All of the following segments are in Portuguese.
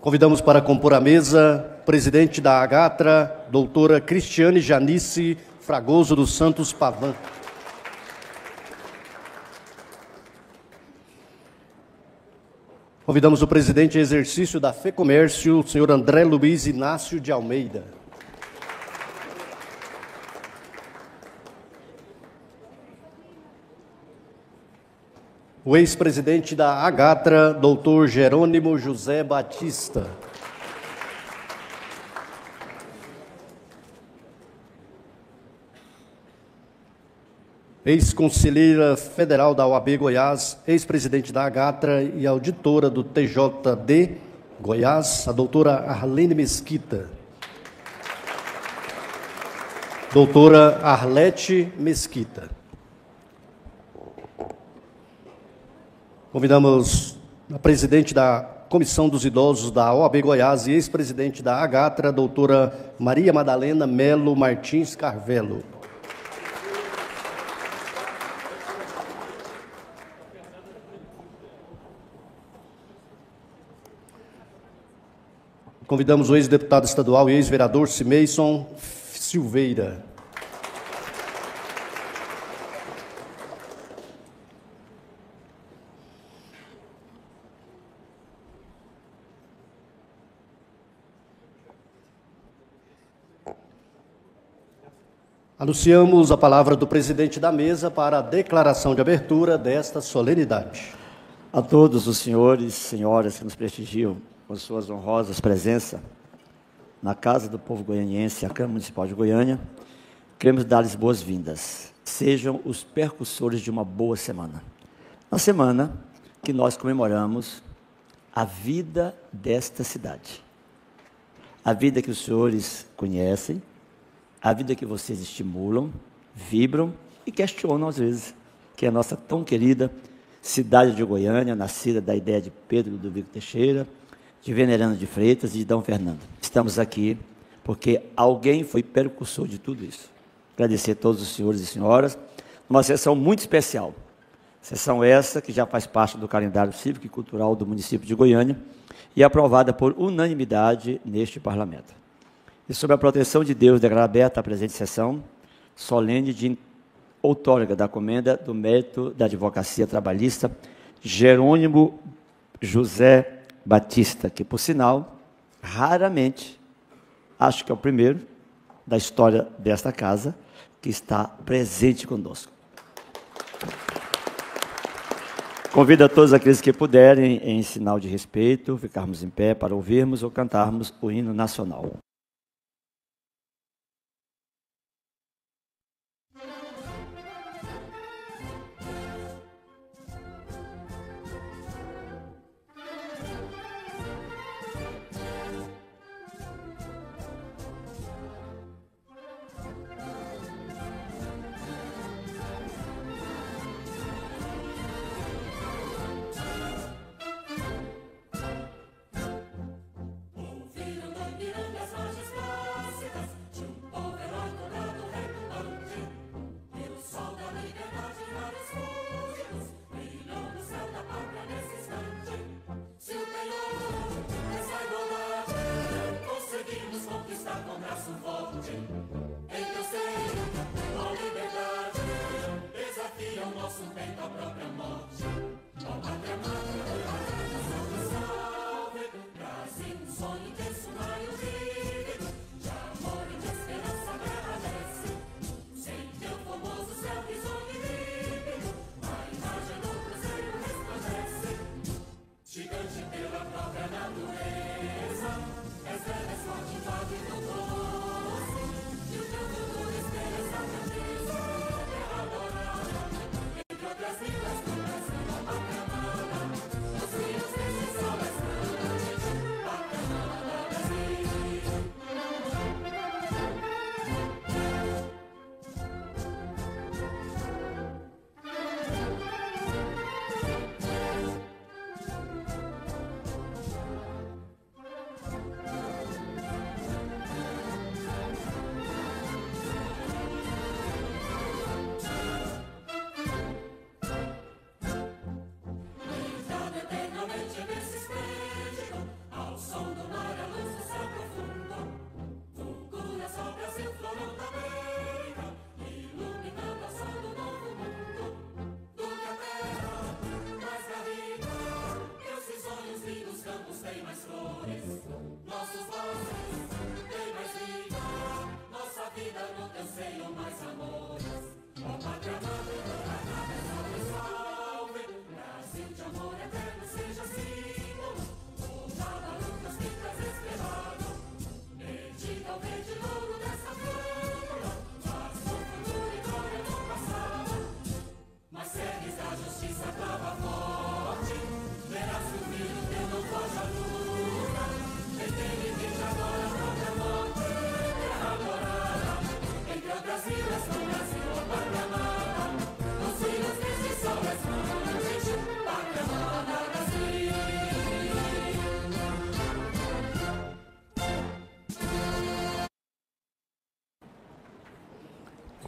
Convidamos para compor a mesa presidente da Agatra, doutora Cristiane Janice Fragoso dos Santos Pavan. Convidamos o presidente em exercício da FEComércio, o senhor André Luiz Inácio de Almeida. O ex-presidente da Agatra, doutor Jerônimo José Batista. Ex-conselheira federal da OAB Goiás, ex-presidente da Agatra e auditora do TJD Goiás, a doutora Arlene Mesquita. Doutora Arlete Mesquita. Convidamos a presidente da Comissão dos Idosos da OAB Goiás e ex-presidente da Agatra, doutora Maria Madalena Melo Martins Carvelo. Convidamos o ex-deputado estadual e ex-vereador Cimeison Silveira. Anunciamos a palavra do presidente da mesa para a declaração de abertura desta solenidade. A todos os senhores e senhoras que nos prestigiam com suas honrosas presenças na Casa do Povo Goianiense, a Câmara Municipal de Goiânia, queremos dar-lhes boas-vindas. Sejam os percussores de uma boa semana. Uma semana que nós comemoramos a vida desta cidade. A vida que os senhores conhecem, a vida que vocês estimulam, vibram e questionam às vezes, que é a nossa tão querida cidade de Goiânia, nascida da ideia de Pedro Ludovico Teixeira, de Venerano de Freitas e de D. Fernando. Estamos aqui porque alguém foi percussor de tudo isso. Agradecer a todos os senhores e senhoras, uma sessão muito especial. Sessão essa que já faz parte do calendário cívico e cultural do município de Goiânia e aprovada por unanimidade neste parlamento. E sob a proteção de Deus, declaro aberta a presente sessão solene de outorga da comenda do mérito da advocacia trabalhista Jerônimo José Batista, que, por sinal, raramente, acho que é o primeiro da história desta casa, que está presente conosco. Convido a todos aqueles que puderem, em sinal de respeito, ficarmos em pé para ouvirmos ou cantarmos o hino nacional.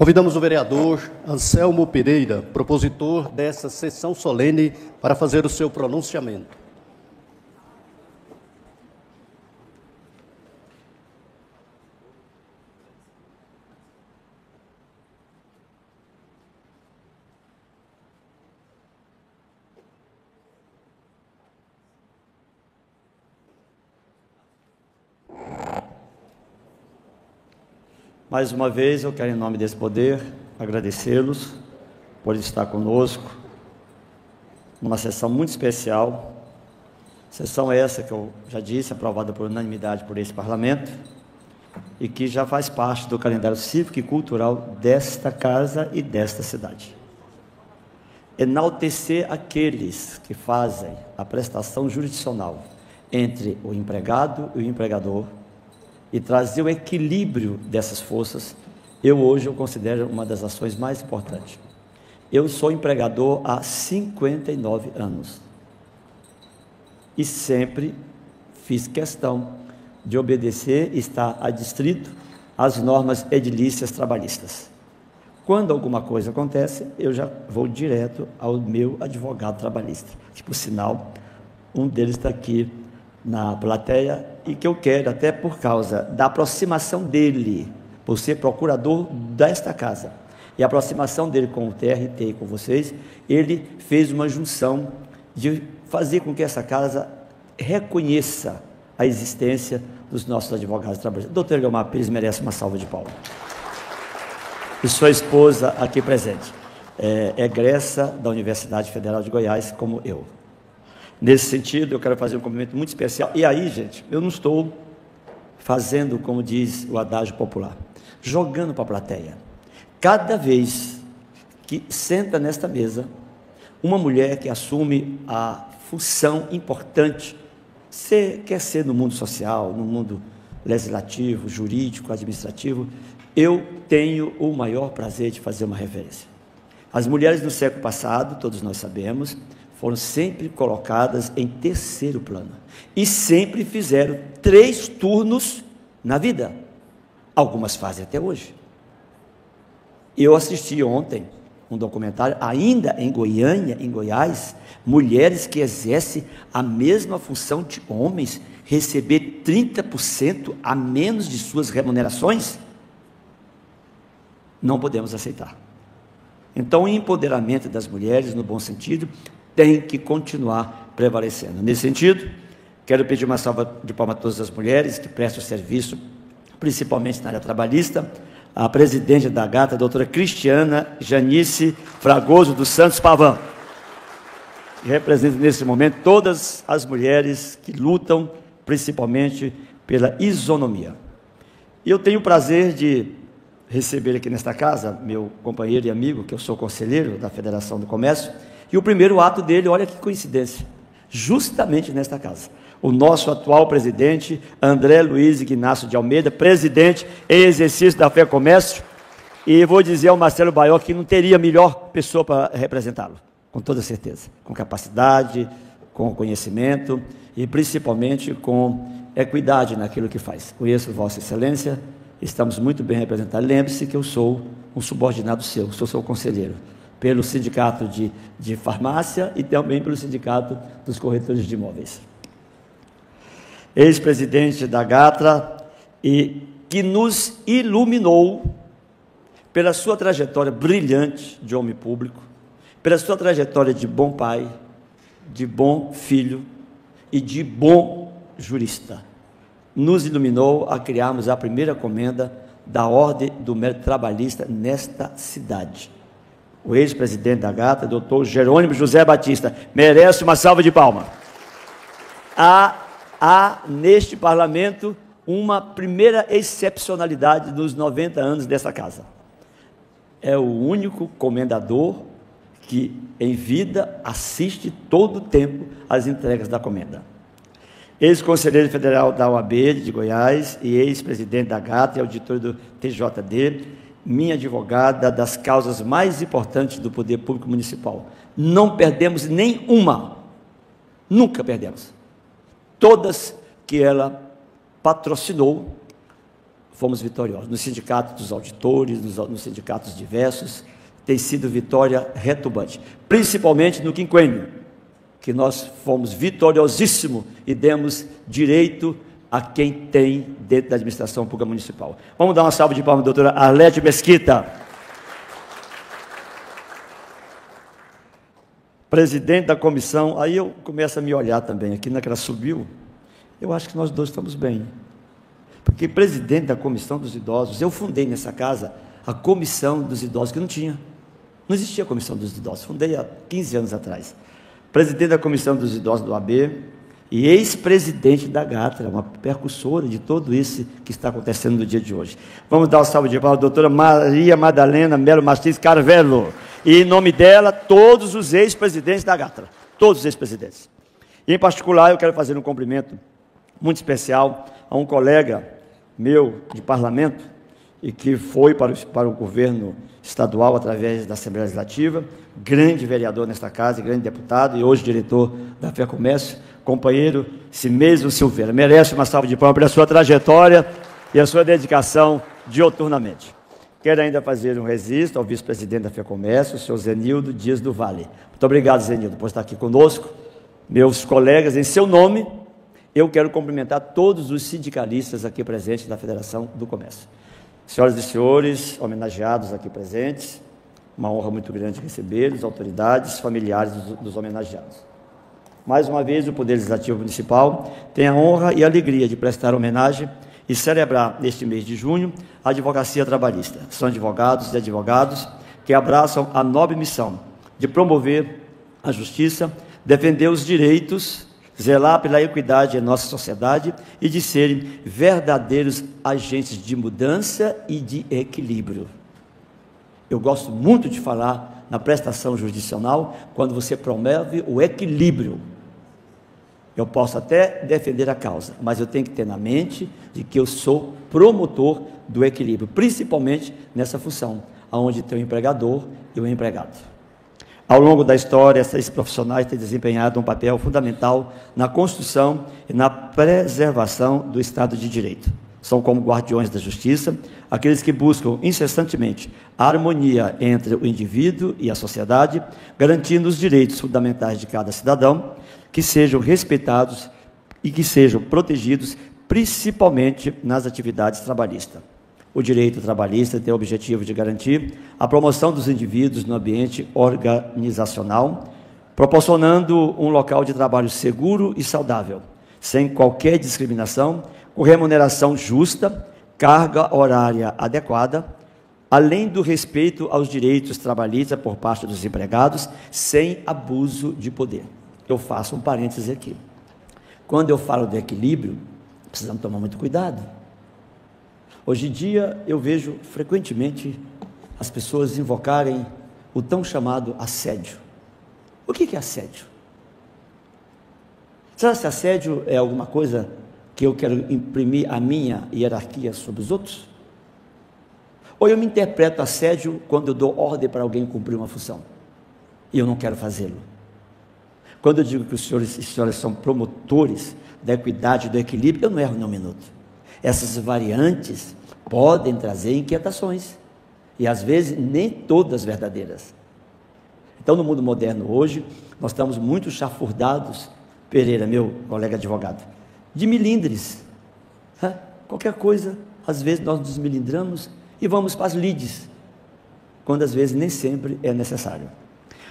Convidamos o vereador Anselmo Pereira, propositor dessa sessão solene, para fazer o seu pronunciamento. Mais uma vez, eu quero, em nome desse poder, agradecê-los por estar conosco numa sessão muito especial. Sessão essa que eu já disse, aprovada por unanimidade por esse parlamento, e que já faz parte do calendário cívico e cultural desta casa e desta cidade. Enaltecer aqueles que fazem a prestação jurisdicional entre o empregado e o empregador, e trazer o equilíbrio dessas forças, hoje eu considero uma das ações mais importantes. Eu sou empregador há 59 anos e sempre fiz questão de obedecer e estar adstrito às normas edilícias trabalhistas. Quando alguma coisa acontece, eu já vou direto ao meu advogado trabalhista, que, por sinal, um deles está aqui na plateia, e que eu quero, até por causa da aproximação dele, por ser procurador desta casa, e a aproximação dele com o TRT e com vocês, ele fez uma junção de fazer com que essa casa reconheça a existência dos nossos advogados trabalhistas. Doutor Guilmar Pires merece uma salva de palmas. E sua esposa aqui presente, egressa da Universidade Federal de Goiás, como eu. Nesse sentido, eu quero fazer um cumprimento muito especial. E aí, gente, eu não estou fazendo, como diz o adágio popular, jogando para a plateia. Cada vez que senta nesta mesa uma mulher que assume a função importante, quer ser no mundo social, no mundo legislativo, jurídico, administrativo, eu tenho o maior prazer de fazer uma reverência. As mulheres no século passado, todos nós sabemos, foram sempre colocadas em terceiro plano e sempre fizeram 3 turnos na vida. Algumas fazem até hoje. Eu assisti ontem um documentário, ainda em Goiânia, em Goiás, mulheres que exercem a mesma função de homens, receber 30% a menos de suas remunerações. Não podemos aceitar. Então, o empoderamento das mulheres, no bom sentido, tem que continuar prevalecendo. Nesse sentido, quero pedir uma salva de palmas a todas as mulheres que prestam serviço, principalmente na área trabalhista, a presidente da AGATA, a doutora Cristiana Janice Fragoso dos Santos Pavão, que representa nesse momento todas as mulheres que lutam, principalmente pela isonomia. E eu tenho o prazer de receber aqui nesta casa, meu companheiro e amigo, que eu sou conselheiro da Federação do Comércio, e o primeiro ato dele, olha que coincidência, justamente nesta casa. O nosso atual presidente, André Luiz Ignacio de Almeida, presidente em exercício da Fé Comércio, e vou dizer ao Marcelo Baió que não teria melhor pessoa para representá-lo, com toda certeza, com capacidade, com conhecimento e principalmente com equidade naquilo que faz. Conheço Vossa Excelência, estamos muito bem representados. Lembre-se que eu sou um subordinado seu, sou seu conselheiro, pelo Sindicato de Farmácia e também pelo Sindicato dos Corretores de Imóveis. Ex-presidente da GATRA, e que nos iluminou pela sua trajetória brilhante de homem público, pela sua trajetória de bom pai, de bom filho e de bom jurista. Nos iluminou a criarmos a primeira comenda da Ordem do Mérito Trabalhista nesta cidade. O ex-presidente da GATA, doutor Jerônimo José Batista, merece uma salva de palmas. Há neste parlamento uma primeira excepcionalidade dos 90 anos dessa casa. É o único comendador que, em vida, assiste todo o tempo às entregas da comenda. Ex-conselheiro federal da OAB de Goiás e ex-presidente da GATA e auditor do TJD, minha advogada das causas mais importantes do poder público municipal. Não perdemos nenhuma, nunca perdemos. Todas que ela patrocinou fomos vitoriosos. No sindicato dos auditores, nos sindicatos diversos, tem sido vitória retumbante, principalmente no quinquênio, que nós fomos vitoriosíssimos e demos direito a quem tem dentro da administração pública municipal. Vamos dar uma salva de palmas, doutora Arlete Mesquita. Presidente da comissão, aí eu começo a me olhar também, aqui naquela subiu, eu acho que nós dois estamos bem, porque presidente da comissão dos idosos, eu fundei nessa casa a comissão dos idosos, que não existia a comissão dos idosos, fundei há 15 anos atrás, presidente da comissão dos idosos do AB, e ex-presidente da Gatra, uma percussora de tudo isso que está acontecendo no dia de hoje. Vamos dar uma salva de palmas à doutora Maria Madalena Melo Martins Carvello, e em nome dela, todos os ex-presidentes da Gatra, todos os ex-presidentes. E em particular, eu quero fazer um cumprimento muito especial a um colega meu de parlamento, e que foi para o governo estadual através da Assembleia Legislativa, grande vereador nesta casa, grande deputado, e hoje diretor da FEComércio, companheiro Cimeso Silveira. Merece uma salva de palmas pela sua trajetória e a sua dedicação dioturnamente. Quero ainda fazer um registro ao vice-presidente da FEComércio, o senhor Zenildo Dias do Vale. Muito obrigado, Zenildo, por estar aqui conosco. Meus colegas, em seu nome, eu quero cumprimentar todos os sindicalistas aqui presentes da Federação do Comércio. Senhoras e senhores, homenageados aqui presentes, uma honra muito grande recebê-los, autoridades, familiares dos homenageados. Mais uma vez, o Poder Legislativo Municipal tem a honra e a alegria de prestar homenagem e celebrar, neste mês de junho, a advocacia trabalhista. São advogados e advogados que abraçam a nobre missão de promover a justiça, defender os direitos, zelar pela equidade em nossa sociedade e de serem verdadeiros agentes de mudança e de equilíbrio. Eu gosto muito de falar na prestação jurisdicional quando você promove o equilíbrio. Eu posso até defender a causa, mas eu tenho que ter na mente de que eu sou promotor do equilíbrio, principalmente nessa função, onde tem o empregador e o empregado. Ao longo da história, esses profissionais têm desempenhado um papel fundamental na construção e na preservação do Estado de Direito. São como guardiões da justiça, aqueles que buscam incessantemente a harmonia entre o indivíduo e a sociedade, garantindo os direitos fundamentais de cada cidadão, que sejam respeitados e que sejam protegidos, principalmente nas atividades trabalhistas. O direito trabalhista tem o objetivo de garantir a promoção dos indivíduos no ambiente organizacional, proporcionando um local de trabalho seguro e saudável, sem qualquer discriminação, com remuneração justa, carga horária adequada, além do respeito aos direitos trabalhistas por parte dos empregados, sem abuso de poder. Eu faço um parêntese aqui. Quando eu falo de equilíbrio, precisamos tomar muito cuidado. Hoje em dia, eu vejo frequentemente as pessoas invocarem o tão chamado assédio. O que é assédio? Será que assédio é alguma coisa que eu quero imprimir a minha hierarquia sobre os outros? Ou eu me interpreto assédio quando eu dou ordem para alguém cumprir uma função e eu não quero fazê-lo? Quando eu digo que os senhores e senhoras são promotores da equidade, do equilíbrio, eu não erro nem um minuto. Essas variantes podem trazer inquietações, e às vezes nem todas verdadeiras. Então, no mundo moderno hoje, nós estamos muito chafurdados, Pereira, meu colega advogado, de milindres. Qualquer coisa, às vezes nós nos milindramos e vamos para as lides, quando às vezes nem sempre é necessário.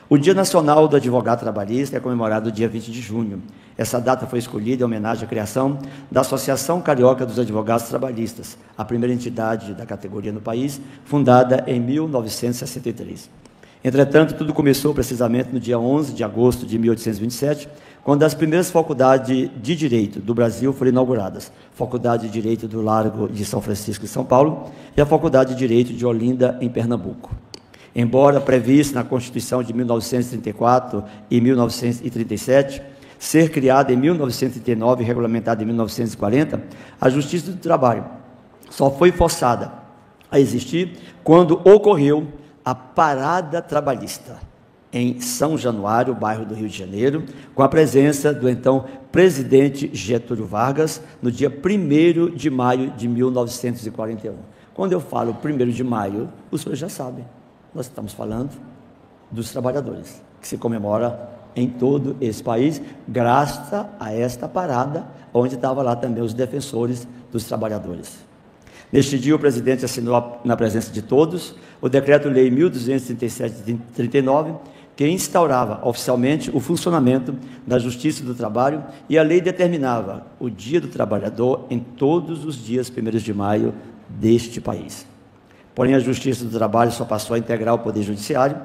O Dia Nacional do Advogado Trabalhista é comemorado no dia 20 de junho. Essa data foi escolhida em homenagem à criação da Associação Carioca dos Advogados Trabalhistas, a primeira entidade da categoria no país, fundada em 1963. Entretanto, tudo começou precisamente no dia 11 de agosto de 1827, quando as primeiras faculdades de Direito do Brasil foram inauguradas. Faculdade de Direito do Largo de São Francisco, em São Paulo, e a Faculdade de Direito de Olinda, em Pernambuco. Embora prevista na Constituição de 1934 e 1937, ser criada em 1939 e regulamentada em 1940, a Justiça do Trabalho só foi forçada a existir quando ocorreu a parada trabalhista. em São Januário, bairro do Rio de Janeiro, com a presença do então presidente Getúlio Vargas, no dia 1º de maio de 1941. Quando eu falo 1º de maio, os senhores já sabem, nós estamos falando dos trabalhadores, que se comemora em todo esse país, graças a esta parada, onde estavam lá também os defensores dos trabalhadores. Neste dia, o presidente assinou, na presença de todos, o Decreto-Lei 1237 de 39, que instaurava oficialmente o funcionamento da Justiça do Trabalho, e a lei determinava o Dia do Trabalhador em todos os dias 1º de maio deste país. Porém, a Justiça do Trabalho só passou a integrar o Poder Judiciário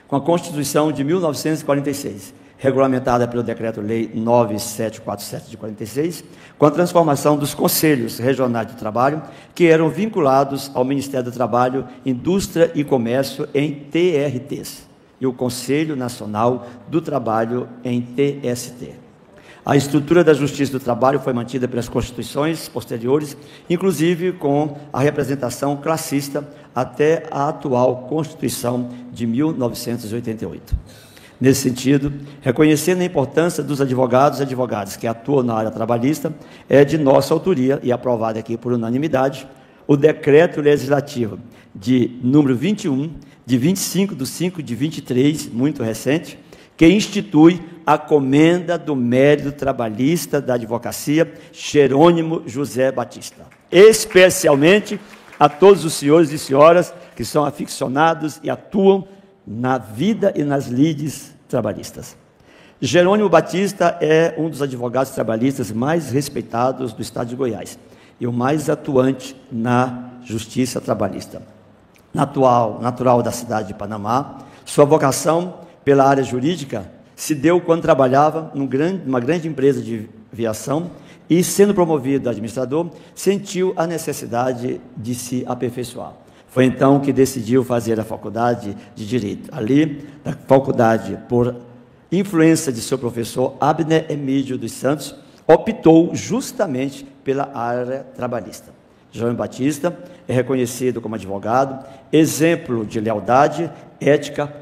com a Constituição de 1946, regulamentada pelo Decreto-Lei 9747 de 46, com a transformação dos Conselhos Regionais do Trabalho, que eram vinculados ao Ministério do Trabalho, Indústria e Comércio em TRTs, e o Conselho Nacional do Trabalho em TST. A estrutura da Justiça do Trabalho foi mantida pelas constituições posteriores, inclusive com a representação classista até a atual Constituição de 1988. Nesse sentido, reconhecendo a importância dos advogados e advogadas que atuam na área trabalhista, é de nossa autoria e aprovado aqui por unanimidade, o Decreto Legislativo de número 21, de 25/5 de 23, muito recente, que institui a Comenda do Mérito Trabalhista da Advocacia Jerônimo José Batista, especialmente a todos os senhores e senhoras que são aficionados e atuam na vida e nas lides trabalhistas. Jerônimo Batista é um dos advogados trabalhistas mais respeitados do estado de Goiás e o mais atuante na justiça trabalhista. Natural da cidade de Panamá, sua vocação pela área jurídica se deu quando trabalhava numa grande empresa de aviação e, sendo promovido a administrador, sentiu a necessidade de se aperfeiçoar. Foi então que decidiu fazer a faculdade de Direito. Ali, na faculdade, por influência de seu professor Abner Emílio dos Santos, optou justamente pela área trabalhista. Jerônimo Batista é reconhecido como advogado, exemplo de lealdade, ética,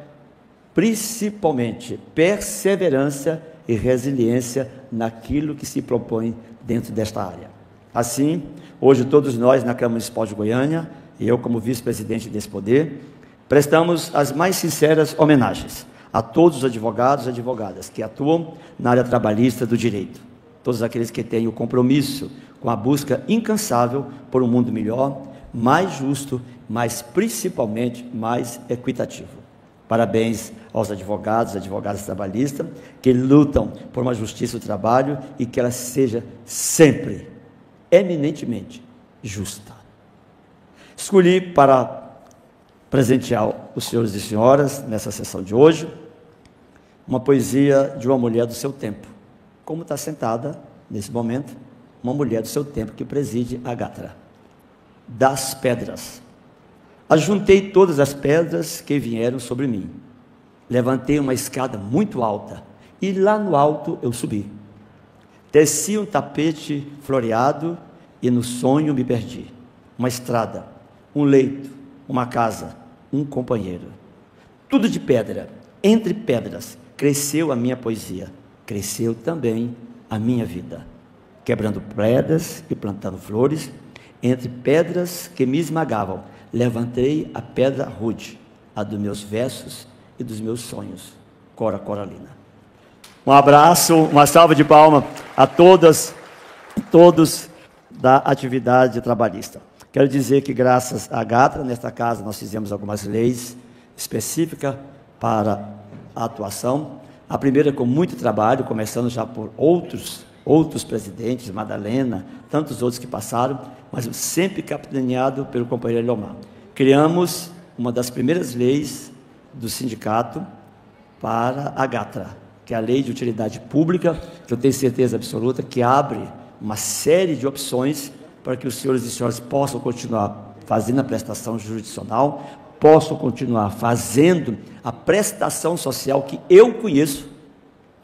principalmente perseverança e resiliência naquilo que se propõe dentro desta área. Assim, hoje todos nós na Câmara Municipal de Goiânia, e eu como vice-presidente desse poder, prestamos as mais sinceras homenagens a todos os advogados e advogadas que atuam na área trabalhista do direito, todos aqueles que têm o compromisso com a busca incansável por um mundo melhor, mais justo, mas principalmente mais equitativo. Parabéns aos advogados e advogadas trabalhistas que lutam por uma justiça do trabalho e que ela seja sempre, eminentemente justa. Escolhi para presentear os senhores e senhoras, nessa sessão de hoje, uma poesia de uma mulher do seu tempo, como está sentada, nesse momento, uma mulher do seu tempo que preside a Gatra. Das pedras. Ajuntei todas as pedras que vieram sobre mim. Levantei uma escada muito alta, e lá no alto eu subi. Teci um tapete floreado, e no sonho me perdi. Uma estrada, um leito, uma casa, um companheiro. Tudo de pedra, entre pedras, cresceu a minha poesia, cresceu também a minha vida. Quebrando pedras e plantando flores, entre pedras que me esmagavam, levantei a pedra rude, a dos meus versos e dos meus sonhos. Cora Coralina. Um abraço, uma salva de palmas a todas e todos da atividade trabalhista. Quero dizer que graças à Gatra, nesta casa, nós fizemos algumas leis específicas para a atuação. A primeira com muito trabalho, começando já por outros presidentes, Madalena, tantos outros que passaram, mas sempre capitaneado pelo companheiro Leomar. Criamos uma das primeiras leis do sindicato para a Gatra, que é a Lei de Utilidade Pública, que eu tenho certeza absoluta que abre uma série de opções para que os senhores e senhoras possam continuar fazendo a prestação jurisdicional, possam continuar fazendo a prestação social que eu conheço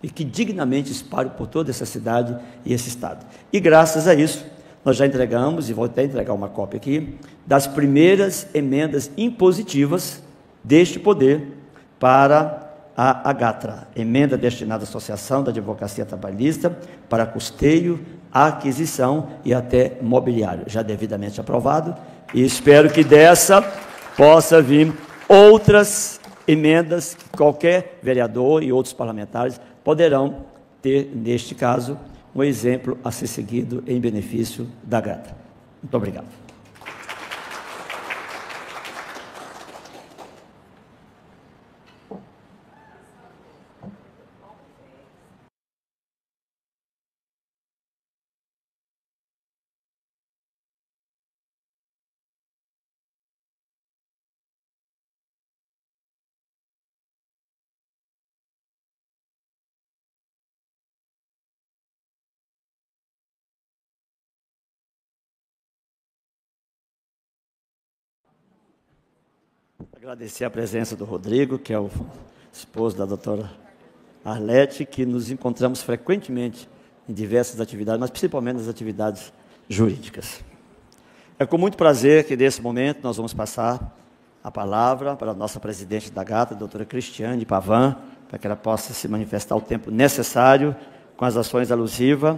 e que dignamente espalho por toda essa cidade e esse estado. E graças a isso, nós já entregamos, e vou até entregar uma cópia aqui, das primeiras emendas impositivas deste poder para a AGATRA, emenda destinada à Associação da Advocacia Trabalhista para custeio, aquisição e até mobiliário, já devidamente aprovado, e espero que dessa possa vir outras emendas que qualquer vereador e outros parlamentares poderão ter, neste caso, um exemplo a ser seguido em benefício da AGATRA. Muito obrigado. Agradecer a presença do Rodrigo, que é o esposo da doutora Arlete, que nos encontramos frequentemente em diversas atividades, mas principalmente nas atividades jurídicas. É com muito prazer que, nesse momento, nós vamos passar a palavra para a nossa presidente da AGATRA, a doutora Cristiane Pavan, para que ela possa se manifestar o tempo necessário com as ações alusivas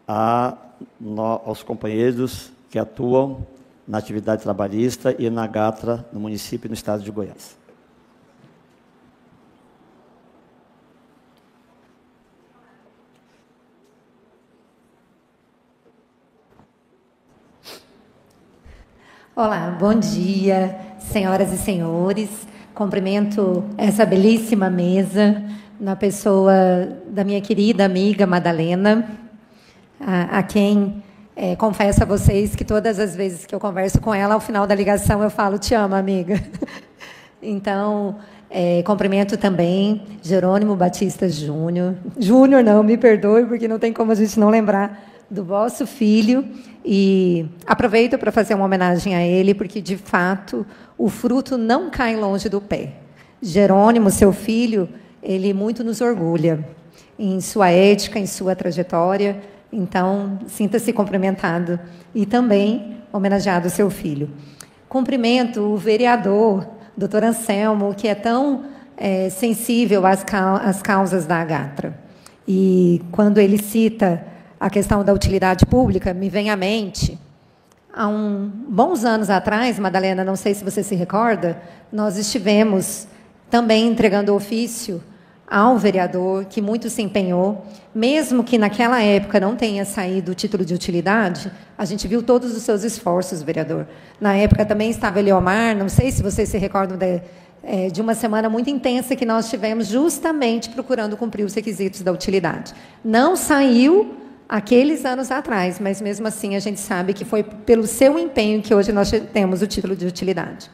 aos companheiros que atuam na atividade trabalhista e na AGATRA no município e no estado de Goiás. Olá, bom dia, senhoras e senhores. Cumprimento essa belíssima mesa na pessoa da minha querida amiga Madalena, a quem confesso a vocês que todas as vezes que eu converso com ela, ao final da ligação eu falo, te amo, amiga. Então, cumprimento também Jerônimo Batista Júnior. Júnior não, me perdoe, porque não tem como a gente não lembrar do vosso filho. E aproveito para fazer uma homenagem a ele, porque, de fato, o fruto não cai longe do pé. Jerônimo, seu filho, ele muito nos orgulha em sua ética, em sua trajetória. Então, sinta-se cumprimentado e também homenageado o seu filho. Cumprimento o vereador, doutor Anselmo, que é tão sensível às causas da AGATRA. E quando ele cita a questão da utilidade pública, me vem à mente, há bons anos atrás, Madalena, não sei se você se recorda, nós estivemos também entregando ofício ao vereador, que muito se empenhou, mesmo que naquela época não tenha saído o título de utilidade, a gente viu todos os seus esforços, vereador. Na época também estava Eliomar, não sei se vocês se recordam de uma semana muito intensa que nós tivemos justamente procurando cumprir os requisitos da utilidade. Não saiu aqueles anos atrás, mas mesmo assim a gente sabe que foi pelo seu empenho que hoje nós temos o título de utilidade.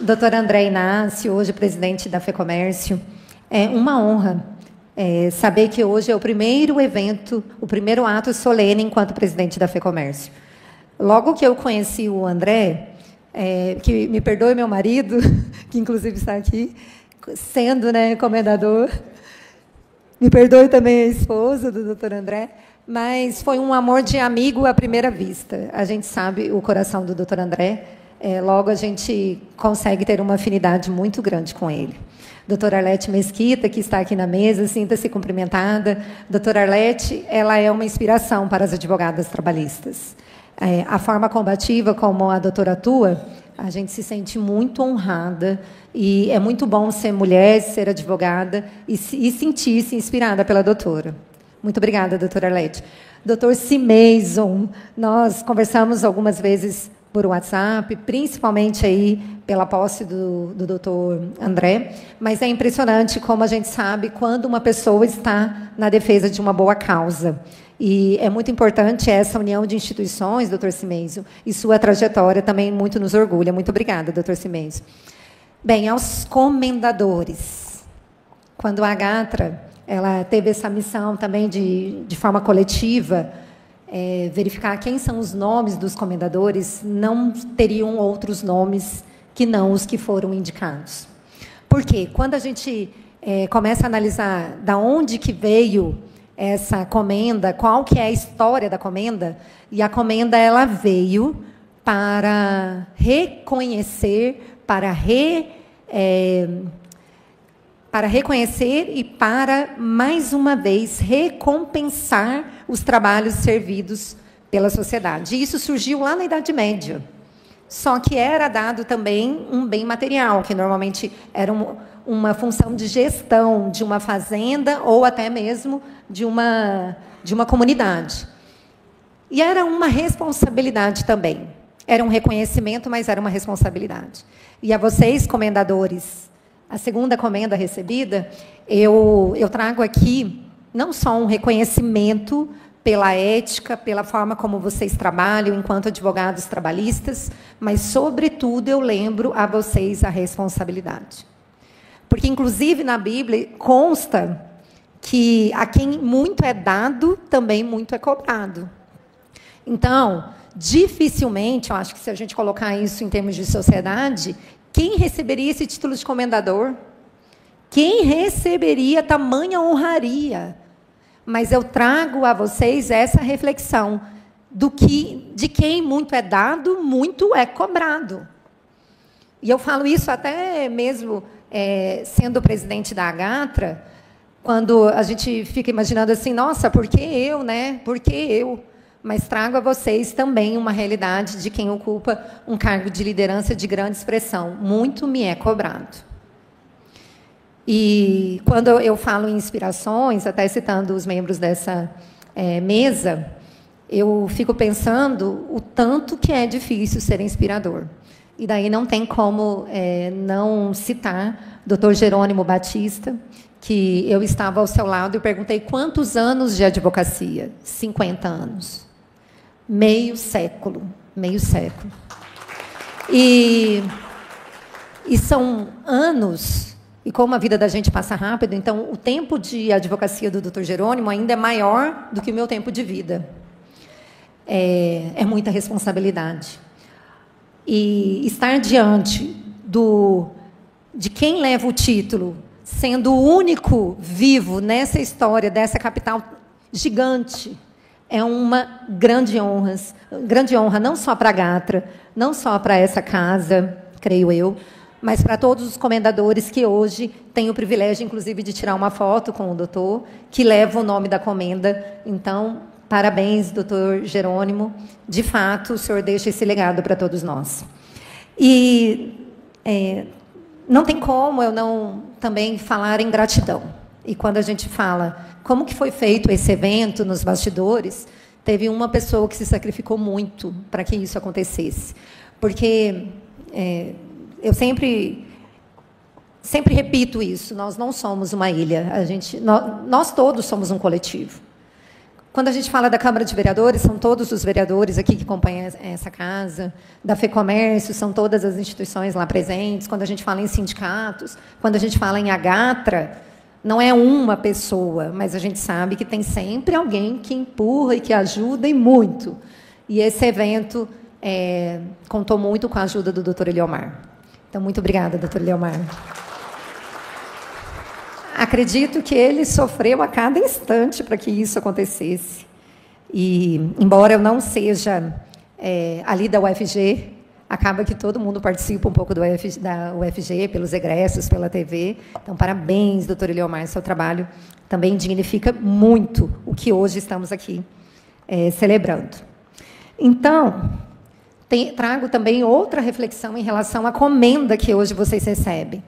Doutor André Inácio, hoje presidente da FEComércio, é uma honra saber que hoje é o primeiro evento, o primeiro ato solene enquanto presidente da FEComércio. Logo que eu conheci o André, que me perdoe meu marido, que inclusive está aqui, sendo comendador, me perdoe também a esposa do doutor André, mas foi um amor de amigo à primeira vista. A gente sabe o coração do doutor André, logo a gente consegue ter uma afinidade muito grande com ele. Doutora Arlete Mesquita, que está aqui na mesa, sinta-se cumprimentada. Doutora Arlete, ela é uma inspiração para as advogadas trabalhistas. A forma combativa como a doutora atua, a gente se sente muito honrada e é muito bom ser mulher, ser advogada e sentir-se inspirada pela doutora. Muito obrigada, doutora Arlete. Doutor Simeison, nós conversamos algumas vezes por WhatsApp, principalmente aí pela posse do doutor André, mas é impressionante como a gente sabe quando uma pessoa está na defesa de uma boa causa. E é muito importante essa união de instituições, doutor Simeison, e sua trajetória também muito nos orgulha. Muito obrigada, doutor Simeison. Bem, aos comendadores, quando a AGATRA ela teve essa missão também de forma coletiva, verificar quem são os nomes dos comendadores, não teriam outros nomes que não os que foram indicados. Por quê? Quando a gente começa a analisar da onde que veio essa comenda, qual que é a história da comenda, e a comenda ela veio para reconhecer, para reconhecer e para, mais uma vez, recompensar os trabalhos servidos pela sociedade. E isso surgiu lá na Idade Média. Só que era dado também um bem material, que normalmente era uma função de gestão de uma fazenda ou até mesmo de uma comunidade. E era uma responsabilidade também. Era um reconhecimento, mas era uma responsabilidade. E a vocês, comendadores, a segunda comenda recebida, eu trago aqui não só um reconhecimento pela ética, pela forma como vocês trabalham enquanto advogados trabalhistas, mas, sobretudo, eu lembro a vocês a responsabilidade. Porque, inclusive, na Bíblia consta que a quem muito é dado, também muito é cobrado. Então, dificilmente, eu acho que se a gente colocar isso em termos de sociedade, quem receberia esse título de comendador? Quem receberia tamanha honraria? Mas eu trago a vocês essa reflexão de quem muito é dado, muito é cobrado. E eu falo isso até mesmo sendo presidente da Agatra, quando a gente fica imaginando assim, nossa, por que eu, né? Por que eu? Mas trago a vocês também uma realidade de quem ocupa um cargo de liderança de grande expressão. Muito me é cobrado. E quando eu falo em inspirações, até citando os membros dessa mesa, eu fico pensando o tanto que é difícil ser inspirador. E daí não tem como não citar Dr. Jerônimo Batista, que eu estava ao seu lado e perguntei quantos anos de advocacia? 50 anos. Meio século. Meio século. E são anos. E como a vida da gente passa rápido, então o tempo de advocacia do Dr. Jerônimo ainda é maior do que o meu tempo de vida. É muita responsabilidade. E estar diante de quem leva o título, sendo o único vivo nessa história dessa capital gigante, é uma grande honra não só para a Agatra, não só para essa casa, creio eu, mas para todos os comendadores que hoje têm o privilégio, inclusive, de tirar uma foto com o doutor, que leva o nome da comenda. Então, parabéns, doutor Jerônimo. De fato, o senhor deixa esse legado para todos nós. E não tem como eu não também falar em gratidão. E quando a gente fala como que foi feito esse evento nos bastidores, teve uma pessoa que se sacrificou muito para que isso acontecesse. Porque eu sempre repito isso, nós não somos uma ilha, nós todos somos um coletivo. Quando a gente fala da Câmara de Vereadores, são todos os vereadores aqui que acompanham essa casa, da FEComércio, são todas as instituições lá presentes, quando a gente fala em sindicatos, quando a gente fala em Agatra, não é uma pessoa, mas a gente sabe que tem sempre alguém que empurra e que ajuda, e muito. E esse evento contou muito com a ajuda do Dr. Eliomar. Então, muito obrigada, doutor Eliomar. Acredito que ele sofreu a cada instante para que isso acontecesse. E, embora eu não seja ali da UFG, acaba que todo mundo participa um pouco da UFG, pelos egressos, pela TV. Então, parabéns, doutor Eliomar, seu trabalho também dignifica muito o que hoje estamos aqui celebrando. Então, trago também outra reflexão em relação à comenda que hoje vocês recebem,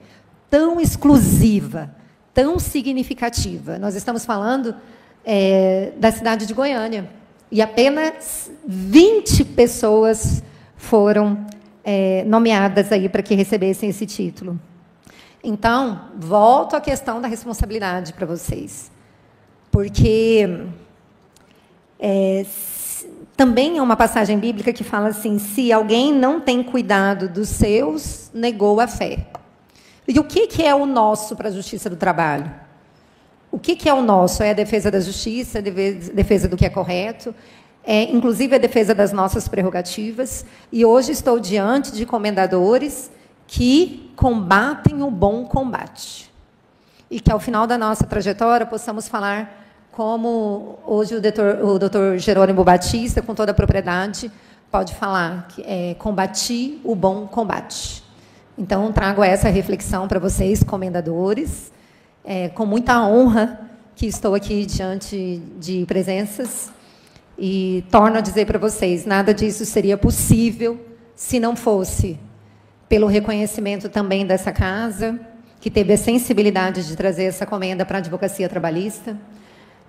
tão exclusiva, tão significativa. Nós estamos falando da cidade de Goiânia, e apenas 20 pessoas foram nomeadas aí para que recebessem esse título. Então, volto à questão da responsabilidade para vocês, porque também é uma passagem bíblica que fala assim, se alguém não tem cuidado dos seus, negou a fé. E o que é o nosso para a justiça do trabalho? O que é o nosso? É a defesa da justiça, a defesa do que é correto, inclusive a defesa das nossas prerrogativas. E hoje estou diante de comendadores que combatem o bom combate. E que, ao final da nossa trajetória, possamos falar como hoje o doutor Jerônimo Batista, com toda a propriedade, pode falar que combati o bom combate. Então, trago essa reflexão para vocês, comendadores, com muita honra que estou aqui diante de presenças, e torno a dizer para vocês, nada disso seria possível se não fosse pelo reconhecimento também dessa casa, que teve a sensibilidade de trazer essa comenda para a advocacia trabalhista.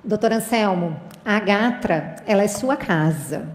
Doutor Anselmo, a Agatra, ela é sua casa.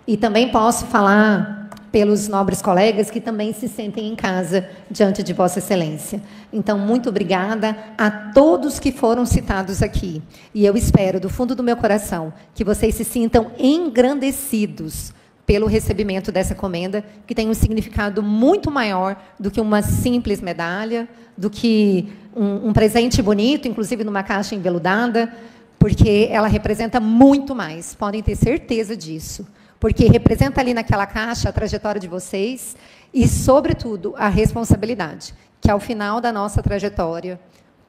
E também posso falar pelos nobres colegas que também se sentem em casa diante de Vossa Excelência. Então, muito obrigada a todos que foram citados aqui. E eu espero, do fundo do meu coração, que vocês se sintam engrandecidos pelo recebimento dessa comenda, que tem um significado muito maior do que uma simples medalha, do que um presente bonito, inclusive numa caixa enveludada, porque ela representa muito mais, podem ter certeza disso. Porque representa ali naquela caixa a trajetória de vocês e, sobretudo, a responsabilidade, que ao final da nossa trajetória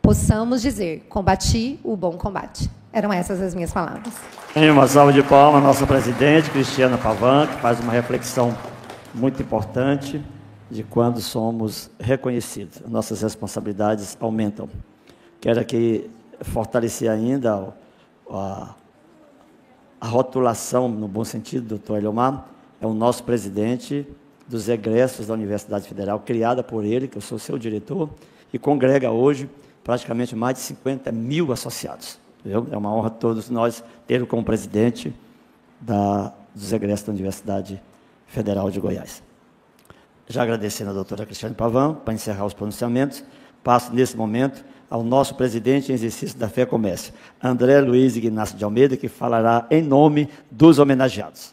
possamos dizer, combati o bom combate. Eram essas as minhas palavras. Tem uma salva de palmas, nossa presidente, Cristiana Pavan, que faz uma reflexão muito importante de quando somos reconhecidos. Nossas responsabilidades aumentam. Quero aqui fortalecer ainda a rotulação, no bom sentido, doutor Eliomar, é o nosso presidente dos egressos da Universidade Federal, criada por ele, que eu sou seu diretor, e congrega hoje praticamente mais de 50 mil associados. Entendeu? É uma honra todos nós tê-lo como presidente dos egressos da Universidade Federal de Goiás. Já agradecendo a doutora Cristiane Pavan, para encerrar os pronunciamentos, passo nesse momento ao nosso presidente em exercício da FEComércio, André Luiz Ignacio de Almeida, que falará em nome dos homenageados.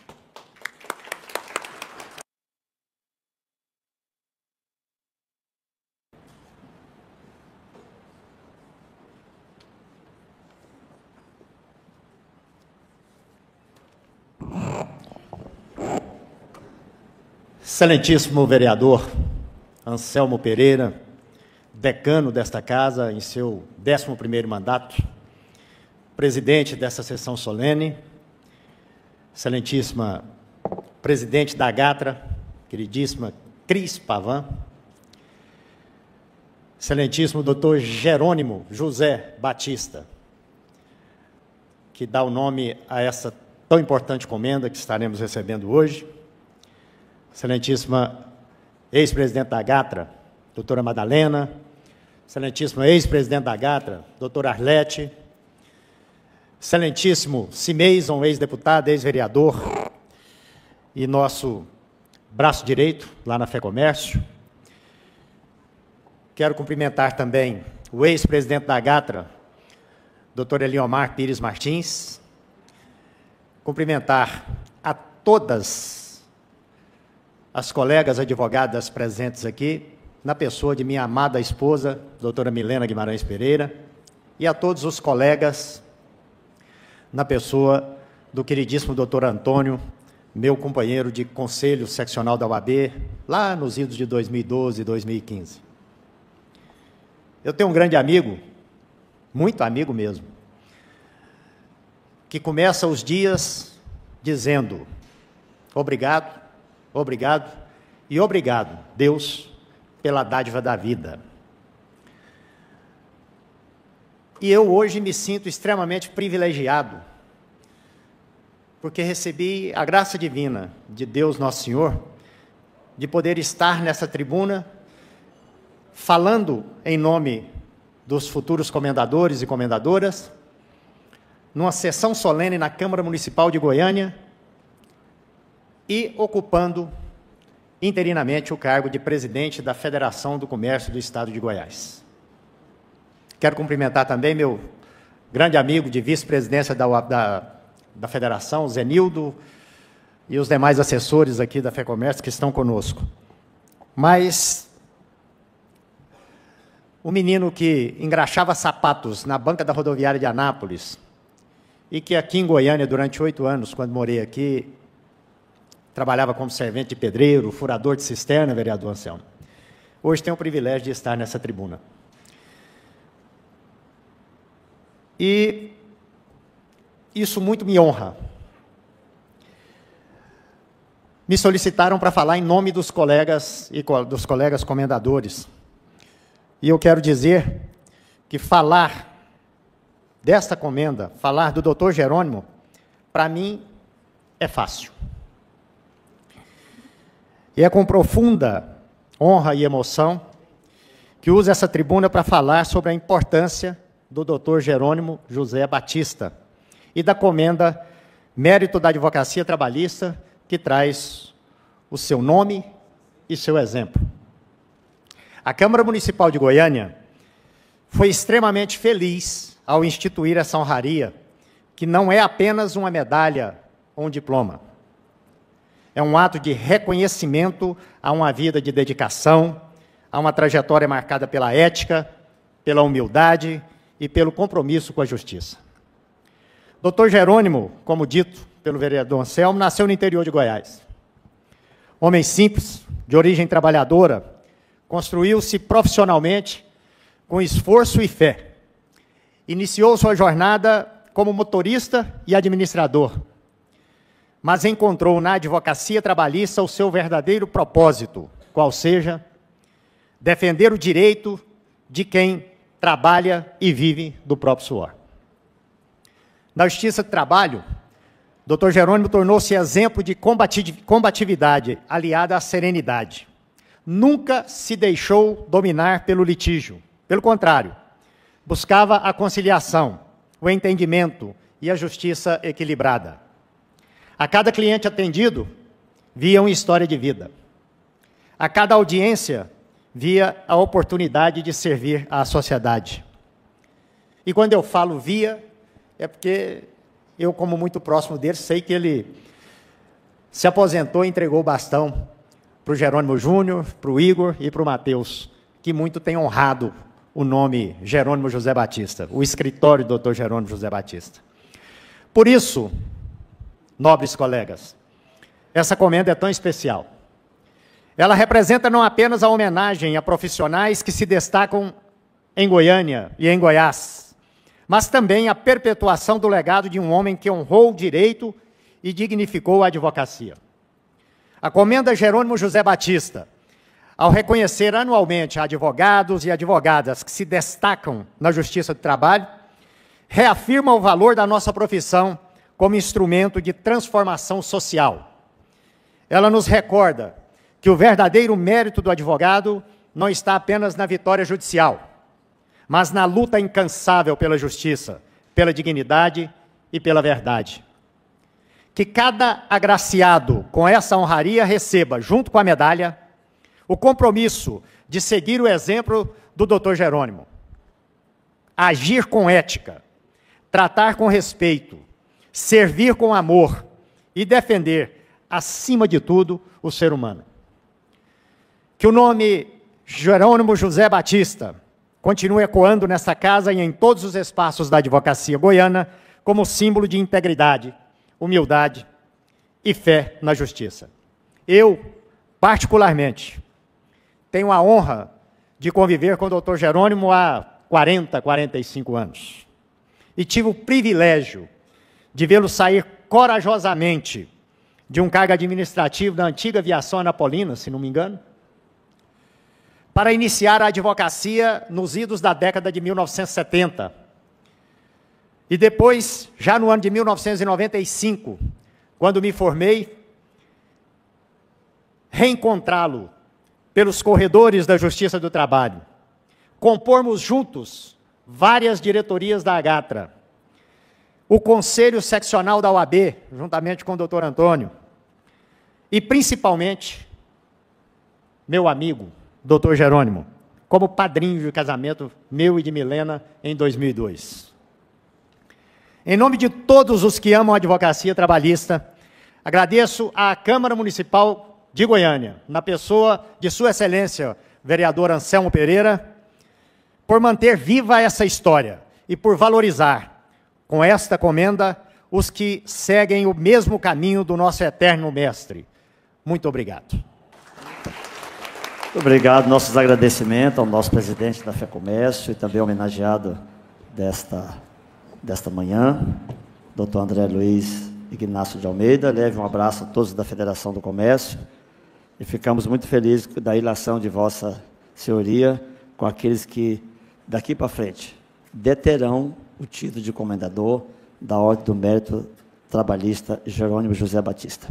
Excelentíssimo vereador Anselmo Pereira, decano desta casa em seu 11º mandato, presidente dessa sessão solene, excelentíssima presidente da Agatra, queridíssima Cris Pavan, excelentíssimo doutor Jerônimo José Batista, que dá o nome a essa tão importante comenda que estaremos recebendo hoje, excelentíssima ex-presidente da Agatra, doutora Madalena, excelentíssimo ex-presidente da Agatra, doutor Arlete, excelentíssimo Cimeison, ex-deputado, ex-vereador, e nosso braço direito, lá na FEComércio. Quero cumprimentar também o ex-presidente da Agatra, doutor Eliomar Pires Martins, cumprimentar a todas as colegas advogadas presentes aqui, na pessoa de minha amada esposa, doutora Milena Guimarães Pereira, e a todos os colegas, na pessoa do queridíssimo doutor Antônio, meu companheiro de conselho seccional da UAB, lá nos idos de 2012 e 2015. Eu tenho um grande amigo, muito amigo mesmo, que começa os dias dizendo obrigado, obrigado e obrigado, Deus, pela dádiva da vida. E eu hoje me sinto extremamente privilegiado, porque recebi a graça divina de Deus Nosso Senhor, de poder estar nessa tribuna, falando em nome dos futuros comendadores e comendadoras, numa sessão solene na Câmara Municipal de Goiânia, e ocupando interinamente o cargo de presidente da Federação do Comércio do Estado de Goiás. Quero cumprimentar também meu grande amigo de vice-presidência da Federação, Zenildo, e os demais assessores aqui da FEComércio que estão conosco. Mas o menino que engraxava sapatos na banca da rodoviária de Anápolis, e que aqui em Goiânia, durante 8 anos, quando morei aqui, trabalhava como servente de pedreiro, furador de cisterna, vereador Anselmo. Hoje tenho o privilégio de estar nessa tribuna. E isso muito me honra. me solicitaram para falar em nome dos colegas e dos colegas comendadores. E eu quero dizer que falar desta comenda, falar do Dr. Jerônimo, para mim é fácil. E é com profunda honra e emoção que uso essa tribuna para falar sobre a importância do Dr. Jerônimo José Batista e da comenda Mérito da Advocacia Trabalhista, que traz o seu nome e seu exemplo. A Câmara Municipal de Goiânia foi extremamente feliz ao instituir essa honraria, que não é apenas uma medalha ou um diploma. É um ato de reconhecimento a uma vida de dedicação, a uma trajetória marcada pela ética, pela humildade e pelo compromisso com a justiça. Dr. Jerônimo, como dito pelo vereador Anselmo, nasceu no interior de Goiás. Homem simples, de origem trabalhadora, construiu-se profissionalmente com esforço e fé. Iniciou sua jornada como motorista e administrador, mas encontrou na advocacia trabalhista o seu verdadeiro propósito, qual seja defender o direito de quem trabalha e vive do próprio suor. Na Justiça do Trabalho, Dr. Jerônimo tornou-se exemplo de combatividade aliada à serenidade. Nunca se deixou dominar pelo litígio. Pelo contrário, buscava a conciliação, o entendimento e a justiça equilibrada. A cada cliente atendido, via uma história de vida. A cada audiência, via a oportunidade de servir à sociedade. E quando eu falo via, é porque eu, como muito próximo dele, sei que ele se aposentou e entregou o bastão para o Jerônimo Júnior, para o Igor e para o Matheus, que muito tem honrado o nome Jerônimo José Batista, o escritório do Dr. Jerônimo José Batista. Por isso, nobres colegas, essa comenda é tão especial. Ela representa não apenas a homenagem a profissionais que se destacam em Goiânia e em Goiás, mas também a perpetuação do legado de um homem que honrou o direito e dignificou a advocacia. A comenda Jerônimo José Batista, ao reconhecer anualmente advogados e advogadas que se destacam na Justiça do Trabalho, reafirma o valor da nossa profissão como instrumento de transformação social. Ela nos recorda que o verdadeiro mérito do advogado não está apenas na vitória judicial, mas na luta incansável pela justiça, pela dignidade e pela verdade. Que cada agraciado com essa honraria receba, junto com a medalha, o compromisso de seguir o exemplo do Dr. Jerônimo. Agir com ética, tratar com respeito, servir com amor e defender, acima de tudo, o ser humano. Que o nome Jerônimo José Batista continue ecoando nessa casa e em todos os espaços da advocacia goiana como símbolo de integridade, humildade e fé na justiça. Eu, particularmente, tenho a honra de conviver com o Dr. Jerônimo há 40, 45 anos. E tive o privilégio de vê-lo sair corajosamente de um cargo administrativo da antiga aviação Anapolina, se não me engano, para iniciar a advocacia nos idos da década de 1970. E depois, já no ano de 1995, quando me formei, reencontrá-lo pelos corredores da Justiça do Trabalho. Compormos juntos várias diretorias da Agatra, o Conselho Seccional da OAB, juntamente com o Dr. Antônio, e principalmente, meu amigo, Dr. Jerônimo, como padrinho de casamento meu e de Milena em 2002. Em nome de todos os que amam a advocacia trabalhista, agradeço à Câmara Municipal de Goiânia, na pessoa de Sua Excelência, vereador Anselmo Pereira, por manter viva essa história e por valorizar, com esta comenda, os que seguem o mesmo caminho do nosso eterno mestre. Muito obrigado. Obrigado, nossos agradecimentos ao nosso presidente da FEComércio e também homenageado desta manhã, Dr. André Luiz Ignácio de Almeida. Leve um abraço a todos da Federação do Comércio. E ficamos muito felizes da ilação de Vossa Senhoria com aqueles que, daqui para frente, deterão o título de comendador da Ordem do Mérito Trabalhista Jerônimo José Batista.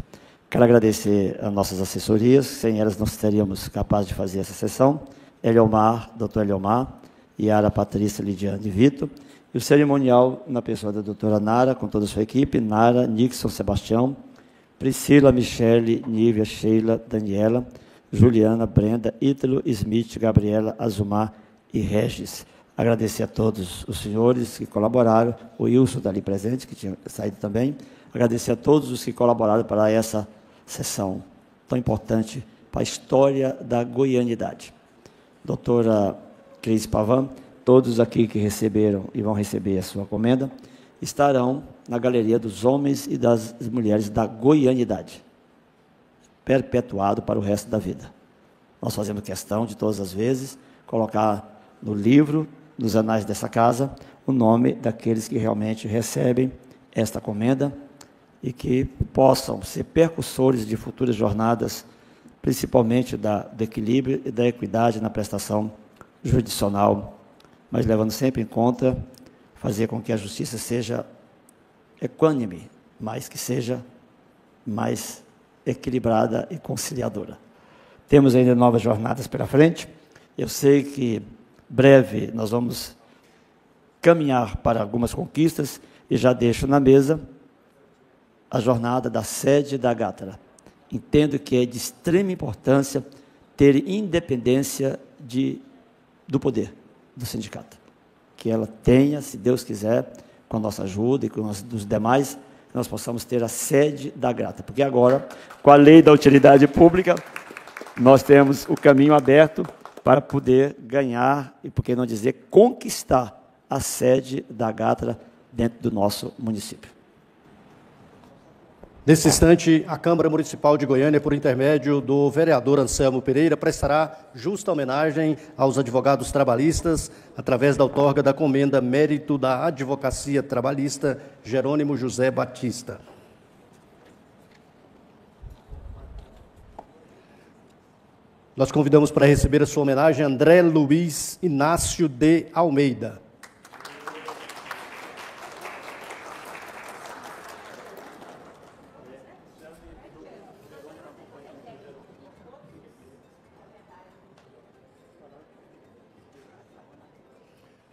Quero agradecer as nossas assessorias, sem elas não seríamos capazes de fazer essa sessão. Eliomar, doutor Eliomar, Yara Patrícia Lidiane Vitor, e o cerimonial na pessoa da doutora Nara, com toda a sua equipe, Nara, Nixon, Sebastião, Priscila, Michele, Nívia, Sheila, Daniela, Juliana, Brenda, Ítalo, Smith, Gabriela, Azumar e Regis. Agradecer a todos os senhores que colaboraram, o Wilson está ali presente, que tinha saído também. Agradecer a todos os que colaboraram para essa sessão tão importante para a história da goianidade. Doutora Cris Pavan, todos aqui que receberam e vão receber a sua comenda, estarão na galeria dos homens e das mulheres da goianidade, perpetuado para o resto da vida. Nós fazemos questão de todas as vezes colocar no livro, nos anais dessa casa, o nome daqueles que realmente recebem esta comenda e que possam ser percussores de futuras jornadas, principalmente do equilíbrio e da equidade na prestação jurisdicional, mas levando sempre em conta fazer com que a justiça seja equânime, mas que seja mais equilibrada e conciliadora. Temos ainda novas jornadas pela frente. Eu sei que breve nós vamos caminhar para algumas conquistas e já deixo na mesa a jornada da sede da Agatra. Entendo que é de extrema importância ter independência do poder do sindicato. Que ela tenha, se Deus quiser, com a nossa ajuda e com os dos demais, que nós possamos ter a sede da Agatra. Porque agora, com a lei da utilidade pública, nós temos o caminho aberto para poder ganhar, e por que não dizer, conquistar a sede da Agatra dentro do nosso município. Nesse instante, a Câmara Municipal de Goiânia, por intermédio do vereador Anselmo Pereira, prestará justa homenagem aos advogados trabalhistas, através da outorga da comenda Mérito da Advocacia Trabalhista, Jerônimo José Batista. Nós convidamos para receber a sua homenagem André Luiz Inácio de Almeida.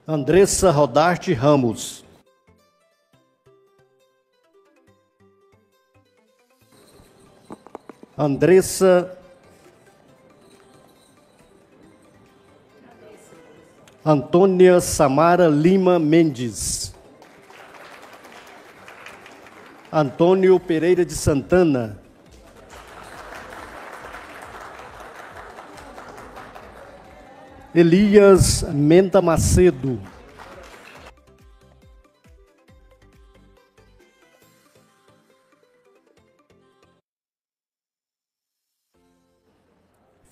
Andressa Rodarte Ramos. Andressa Antônia Samara Lima Mendes. Antônio Pereira de Santana. Elias Menta Macedo.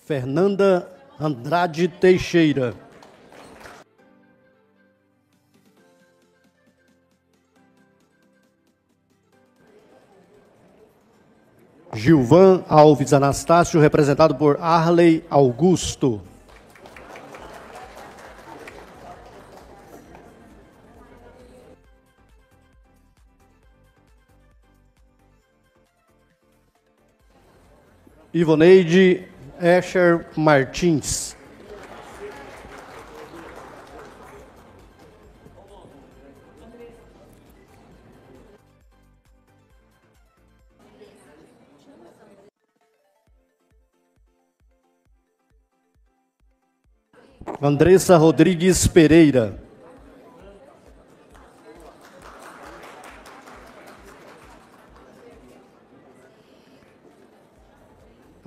Fernanda Andrade Teixeira. Gilvan Alves Anastácio, representado por Arley Augusto. Ivoneide Escher Martins. Andressa Rodrigues Pereira.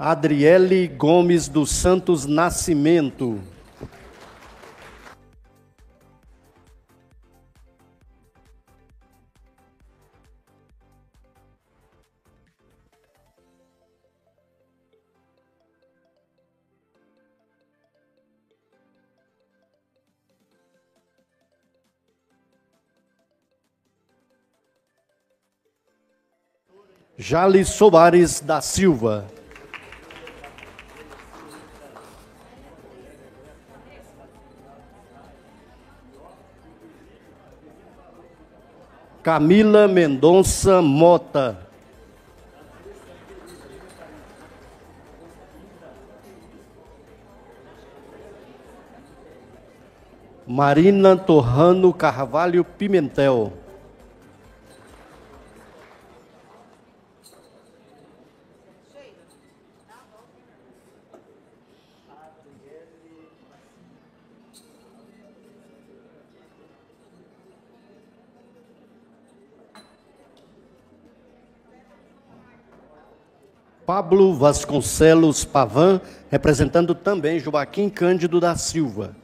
Adriele Gomes dos Santos Nascimento. Jales Soares da Silva. Camila Mendonça Mota. Marina Torrano Carvalho Pimentel. Pablo Vasconcelos Pavan, representando também Joaquim Cândido da Silva.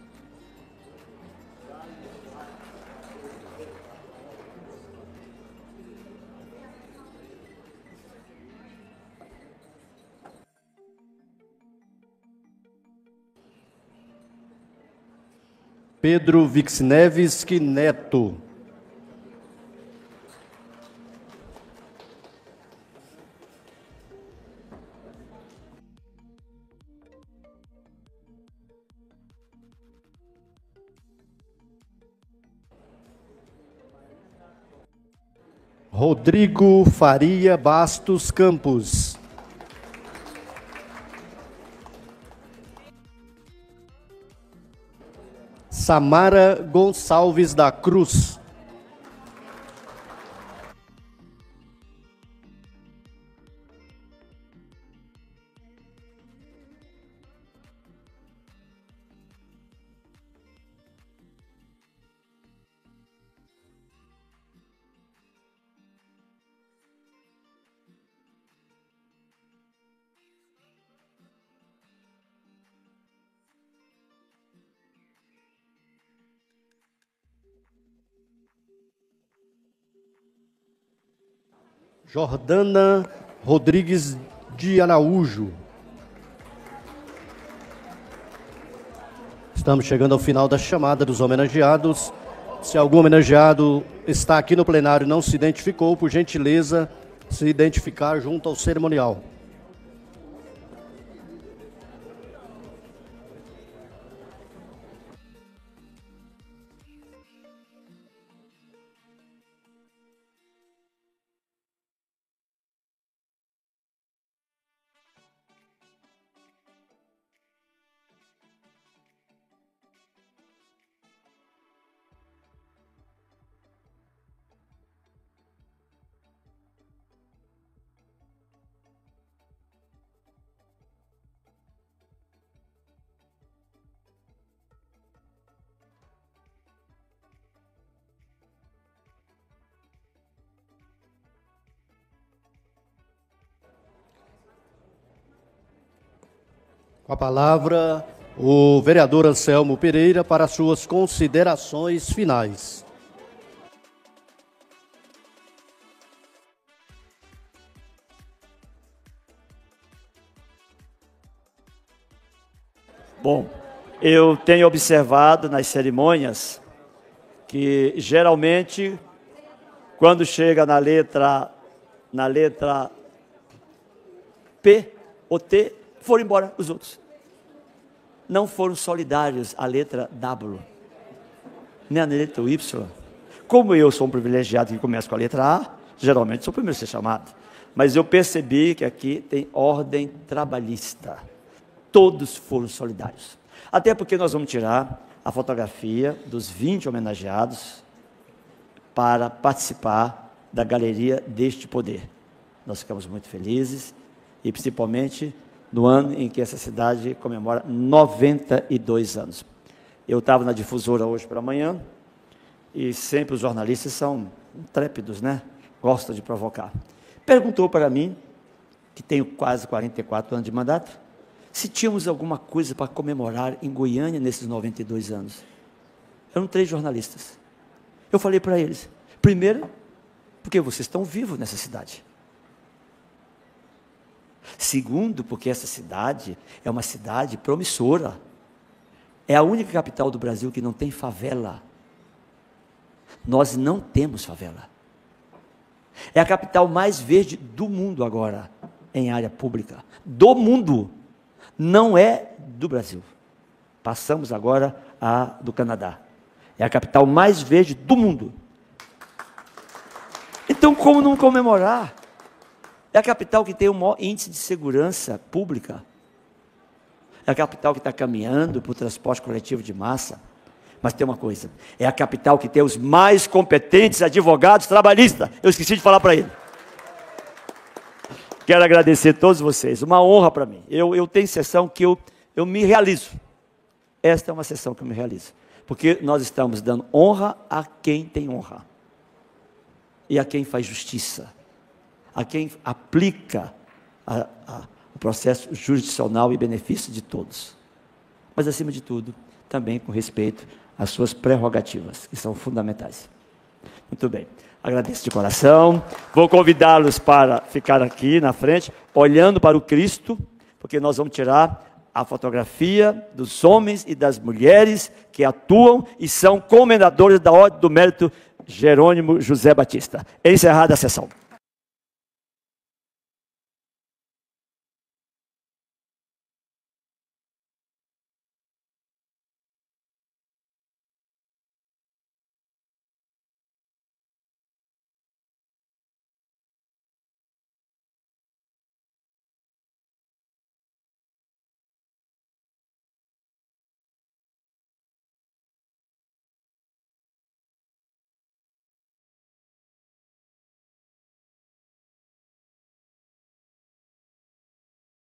Pedro Vixnevski Neto. Rodrigo Faria Bastos Campos. Samara Gonçalves da Cruz. Jordana Rodrigues de Araújo. Estamos chegando ao final da chamada dos homenageados. Se algum homenageado está aqui no plenário e não se identificou, por gentileza, se identificar junto ao cerimonial. Com a palavra, o vereador Anselmo Pereira para suas considerações finais. Bom, eu tenho observado nas cerimônias que, geralmente, quando chega na letra P ou T, foram embora os outros. Não foram solidários à letra W, nem à letra Y. Como eu sou um privilegiado que começa com a letra A, geralmente sou o primeiro a ser chamado. Mas eu percebi que aqui tem ordem trabalhista. Todos foram solidários. Até porque nós vamos tirar a fotografia dos 20 homenageados para participar da galeria deste poder. Nós ficamos muito felizes e principalmente no ano em que essa cidade comemora 92 anos. Eu estava na difusora hoje pela manhã, e sempre os jornalistas são intrépidos, né? Gostam de provocar. Perguntou para mim, que tenho quase 44 anos de mandato, se tínhamos alguma coisa para comemorar em Goiânia nesses 92 anos. Eram 3 jornalistas. Eu falei para eles, primeiro, porque vocês estão vivos nessa cidade. Segundo, porque essa cidade é uma cidade promissora. É a única capital do Brasil que não tem favela. Nós não temos favela. É a capital mais verde do mundo agora, em área pública. Do mundo. Não é do Brasil. Passamos agora a do Canadá. É a capital mais verde do mundo. Então, como não comemorar? É a capital que tem o maior índice de segurança pública. É a capital que está caminhando para o transporte coletivo de massa. Mas tem uma coisa, é a capital que tem os mais competentes advogados trabalhistas. Eu esqueci de falar para ele. Quero agradecer a todos vocês, uma honra para mim. Eu tenho sessão que eu me realizo. Esta é uma sessão que eu me realizo. Porque nós estamos dando honra a quem tem honra. E a quem faz justiça. A quem aplica o processo jurisdicional e benefício de todos. Mas, acima de tudo, também com respeito às suas prerrogativas, que são fundamentais. Muito bem. Agradeço de coração. Vou convidá-los para ficar aqui na frente, olhando para o Cristo, porque nós vamos tirar a fotografia dos homens e das mulheres que atuam e são comendadores da Ordem do Mérito Jerônimo José Batista. Encerrada a sessão.